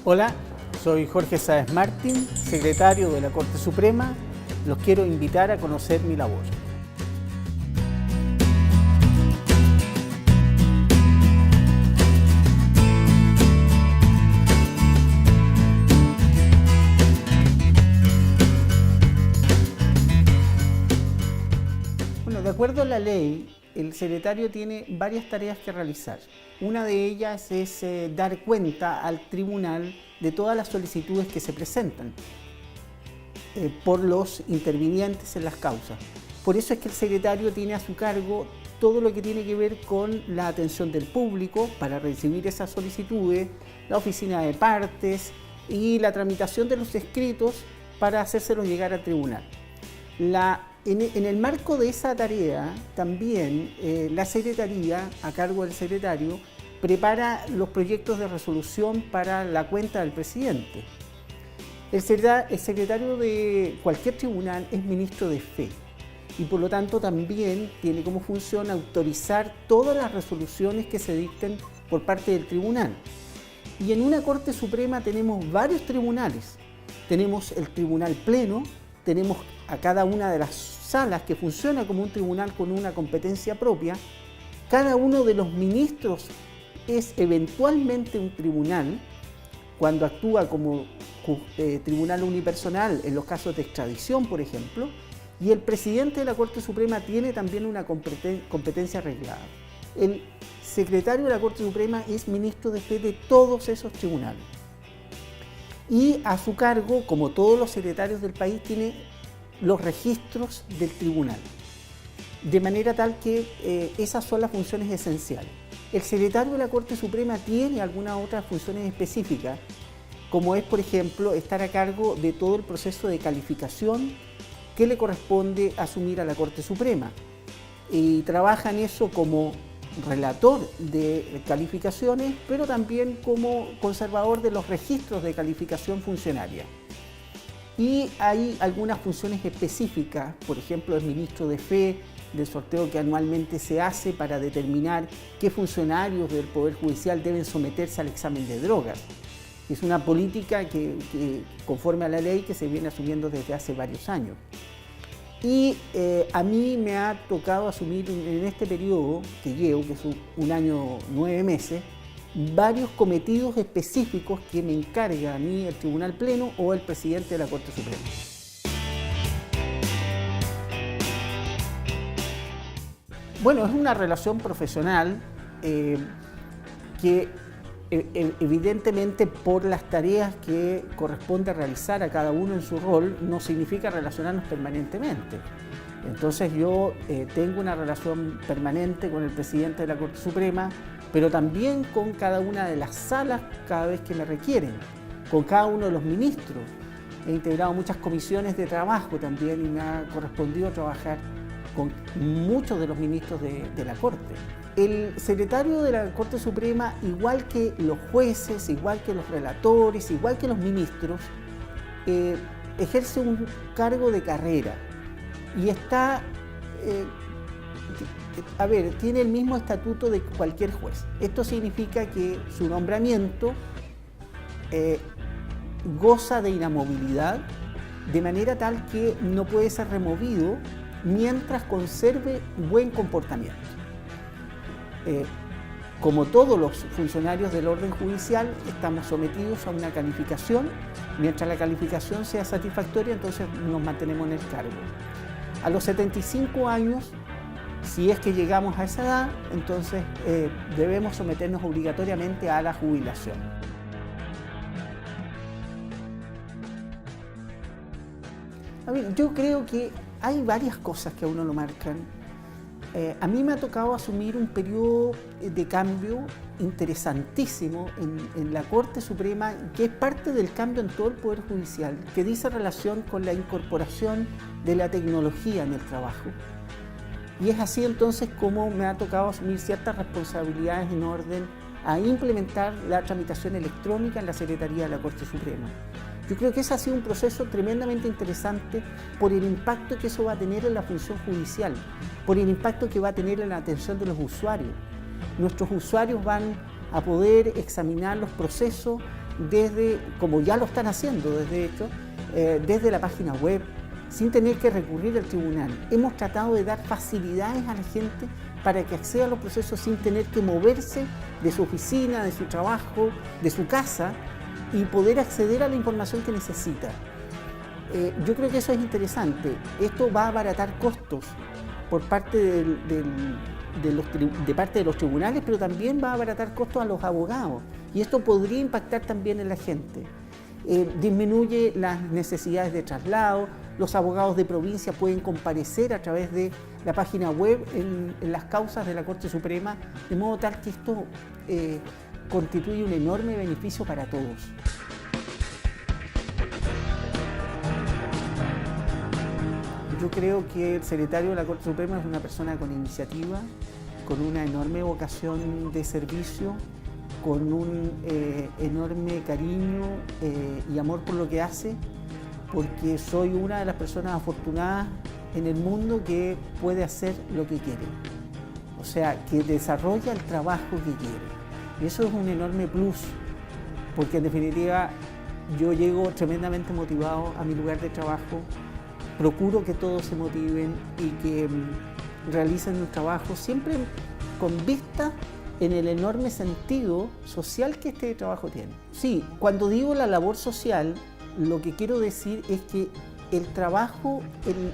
Hola, soy Jorge Sáez Martín, secretario de la Corte Suprema. Los quiero invitar a conocer mi labor. Bueno, de acuerdo a la ley, el secretario tiene varias tareas que realizar. Una de ellas es dar cuenta al tribunal de todas las solicitudes que se presentan por los intervinientes en las causas. Por eso es que el secretario tiene a su cargo todo lo que tiene que ver con la atención del público para recibir esas solicitudes, la oficina de partes y la tramitación de los escritos para hacérselos llegar al tribunal. En el marco de esa tarea, también la Secretaría, a cargo del secretario, prepara los proyectos de resolución para la cuenta del presidente. El secretario de cualquier tribunal es ministro de fe y por lo tanto también tiene como función autorizar todas las resoluciones que se dicten por parte del tribunal. Y en una Corte Suprema tenemos varios tribunales. Tenemos el Tribunal Pleno, tenemos a cada una de las salas que funciona como un tribunal con una competencia propia. Cada uno de los ministros es eventualmente un tribunal cuando actúa como tribunal unipersonal en los casos de extradición, por ejemplo, y el presidente de la Corte Suprema tiene también una competencia reglada. El secretario de la Corte Suprema es ministro de fe de todos esos tribunales. Y a su cargo, como todos los secretarios del país, tiene los registros del tribunal, de manera tal que esas son las funciones esenciales. El secretario de la Corte Suprema tiene algunas otras funciones específicas, como es, por ejemplo, estar a cargo de todo el proceso de calificación que le corresponde asumir a la Corte Suprema. Y trabaja en eso como relator de calificaciones, pero también como conservador de los registros de calificación funcionaria. Y hay algunas funciones específicas, por ejemplo, es ministro de fe del sorteo que anualmente se hace para determinar qué funcionarios del Poder Judicial deben someterse al examen de drogas. Es una política que conforme a la ley que se viene asumiendo desde hace varios años. Y a mí me ha tocado asumir en este periodo que llevo, que es un año 9 meses, varios cometidos específicos que me encarga a mí el Tribunal Pleno o el presidente de la Corte Suprema. Bueno, es una relación profesional que evidentemente por las tareas que corresponde realizar a cada uno en su rol no significa relacionarnos permanentemente. Entonces yo tengo una relación permanente con el presidente de la Corte Suprema, pero también con cada una de las salas cada vez que me requieren, con cada uno de los ministros. He integrado muchas comisiones de trabajo también y me ha correspondido trabajar con muchos de los ministros de la Corte. El secretario de la Corte Suprema, igual que los jueces, igual que los relatores, igual que los ministros, ejerce un cargo de carrera y está, tiene el mismo estatuto de cualquier juez. Esto significa que su nombramiento goza de inamovilidad, de manera tal que no puede ser removido mientras conserve buen comportamiento. Como todos los funcionarios del orden judicial, estamos sometidos a una calificación. Mientras la calificación sea satisfactoria, entonces nos mantenemos en el cargo. A los 75 años, si es que llegamos a esa edad, entonces debemos someternos obligatoriamente a la jubilación. Yo creo que hay varias cosas que a uno lo marcan. A mí me ha tocado asumir un periodo de cambio interesantísimo en la Corte Suprema, que es parte del cambio en todo el Poder Judicial, que dice relación con la incorporación de la tecnología en el trabajo. Y es así entonces como me ha tocado asumir ciertas responsabilidades en orden a implementar la tramitación electrónica en la Secretaría de la Corte Suprema. Yo creo que ese ha sido un proceso tremendamente interesante por el impacto que eso va a tener en la función judicial, por el impacto que va a tener en la atención de los usuarios. Nuestros usuarios van a poder examinar los procesos desde, como ya lo están haciendo desde hecho, desde la página web, sin tener que recurrir al tribunal. Hemos tratado de dar facilidades a la gente para que acceda a los procesos sin tener que moverse de su oficina, de su trabajo, de su casa y poder acceder a la información que necesita. Yo creo que eso es interesante. Esto va a abaratar costos por parte de parte de los tribunales, pero también va a abaratar costos a los abogados. Y esto podría impactar también en la gente. Disminuye las necesidades de traslado, los abogados de provincia pueden comparecer a través de la página web en las causas de la Corte Suprema, de modo tal que esto constituye un enorme beneficio para todos. Yo creo que el secretario de la Corte Suprema es una persona con iniciativa, con una enorme vocación de servicio, con un enorme cariño y amor por lo que hace, porque soy una de las personas afortunadas en el mundo que puede hacer lo que quiere. O sea, que desarrolla el trabajo que quiere. Y eso es un enorme plus, porque en definitiva yo llego tremendamente motivado a mi lugar de trabajo, procuro que todos se motiven y que realicen un trabajo siempre con vista en el enorme sentido social que este trabajo tiene. Sí, cuando digo la labor social, lo que quiero decir es que el trabajo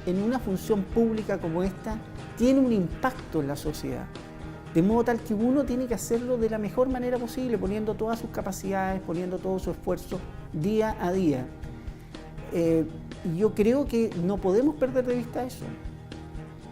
en una función pública como esta tiene un impacto en la sociedad, de modo tal que uno tiene que hacerlo de la mejor manera posible, poniendo todas sus capacidades, poniendo todo su esfuerzo día a día. Yo creo que no podemos perder de vista eso,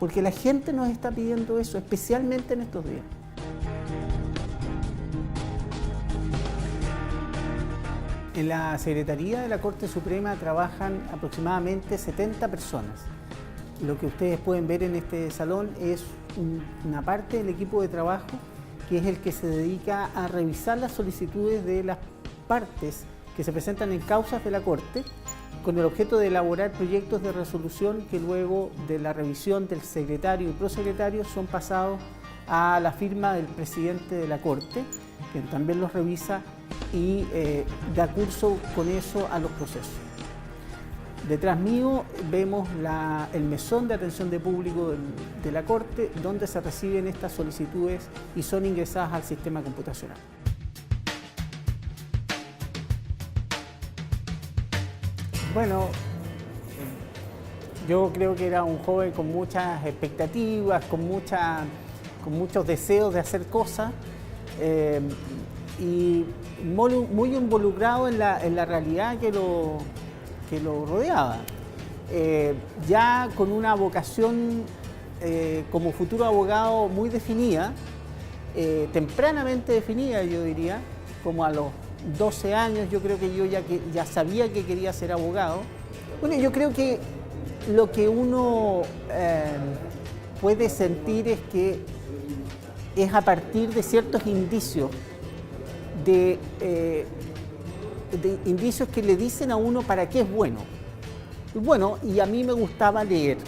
porque la gente nos está pidiendo eso, especialmente en estos días. En la Secretaría de la Corte Suprema trabajan aproximadamente 70 personas. Lo que ustedes pueden ver en este salón es una parte del equipo de trabajo que es el que se dedica a revisar las solicitudes de las partes que se presentan en causas de la Corte, con el objeto de elaborar proyectos de resolución que luego de la revisión del secretario y prosecretario son pasados a la firma del presidente de la Corte, que también los revisa y da curso con eso a los procesos. Detrás mío vemos el mesón de atención de público de la Corte, donde se reciben estas solicitudes y son ingresadas al sistema computacional. Bueno, yo creo que era un joven con muchas expectativas, con muchos deseos de hacer cosas y muy involucrado en la realidad que lo rodeaba. Ya con una vocación como futuro abogado muy definida, tempranamente definida, yo diría, como a los 12 años yo creo que yo ya sabía que quería ser abogado. Bueno, yo creo que lo que uno puede sentir es que es a partir de ciertos indicios, de indicios que le dicen a uno para qué es bueno. Bueno, y a mí me gustaba leer.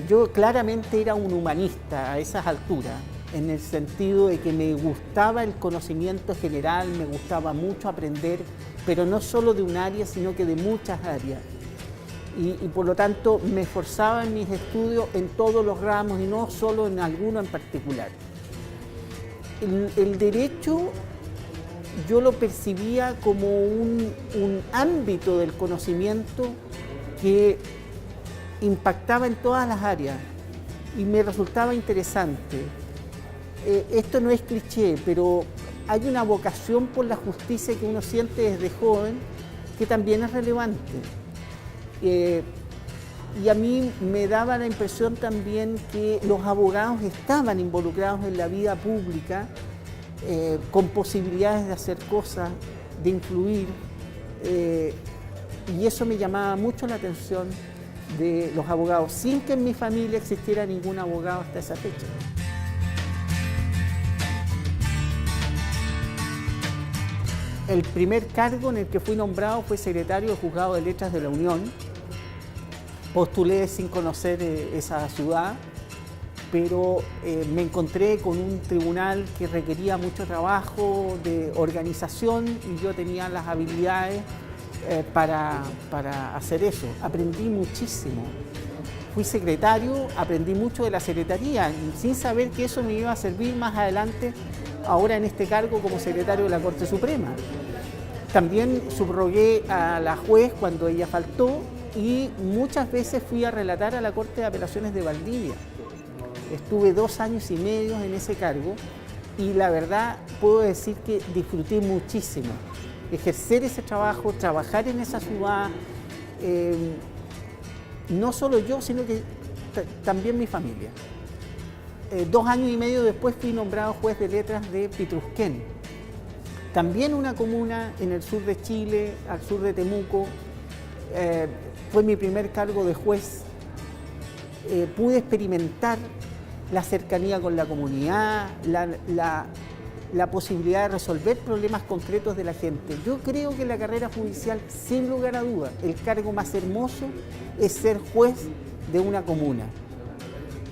Yo claramente era un humanista a esas alturas, en el sentido de que me gustaba el conocimiento general, me gustaba mucho aprender, pero no solo de un área, sino que de muchas áreas. Y por lo tanto me esforzaba en mis estudios en todos los ramos y no solo en alguno en particular. El derecho yo lo percibía como un ámbito del conocimiento que impactaba en todas las áreas y me resultaba interesante. Esto no es cliché, pero hay una vocación por la justicia que uno siente desde joven que también es relevante. Y a mí me daba la impresión también que los abogados estaban involucrados en la vida pública, con posibilidades de hacer cosas, de influir, y eso me llamaba mucho la atención de los abogados, sin que en mi familia existiera ningún abogado hasta esa fecha. El primer cargo en el que fui nombrado fue secretario del Juzgado de Letras de la Unión. Postulé sin conocer esa ciudad pero me encontré con un tribunal que requería mucho trabajo de organización y yo tenía las habilidades para hacer eso. Aprendí muchísimo. Fui secretario, aprendí mucho de la secretaría, sin saber que eso me iba a servir más adelante, ahora en este cargo como secretario de la Corte Suprema. También subrogué a la juez cuando ella faltó y muchas veces fui a relatar a la Corte de Apelaciones de Valdivia. Estuve 2 años y medio en ese cargo y la verdad puedo decir que disfruté muchísimo. Ejercer ese trabajo, trabajar en esa ciudad, no solo yo, sino que también mi familia. 2 años y medio después fui nombrado juez de letras de Pitrusquén, también una comuna en el sur de Chile, al sur de Temuco. Fue mi primer cargo de juez. Pude experimentar la cercanía con la comunidad, la posibilidad de resolver problemas concretos de la gente. Yo creo que la carrera judicial, sin lugar a dudas, el cargo más hermoso es ser juez de una comuna.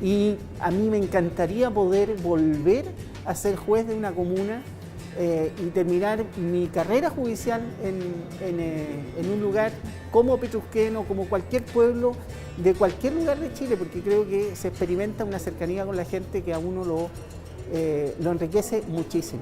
Y a mí me encantaría poder volver a ser juez de una comuna y terminar mi carrera judicial en un lugar como Pitrusquén o como cualquier pueblo de cualquier lugar de Chile, porque creo que se experimenta una cercanía con la gente que a uno lo enriquece muchísimo.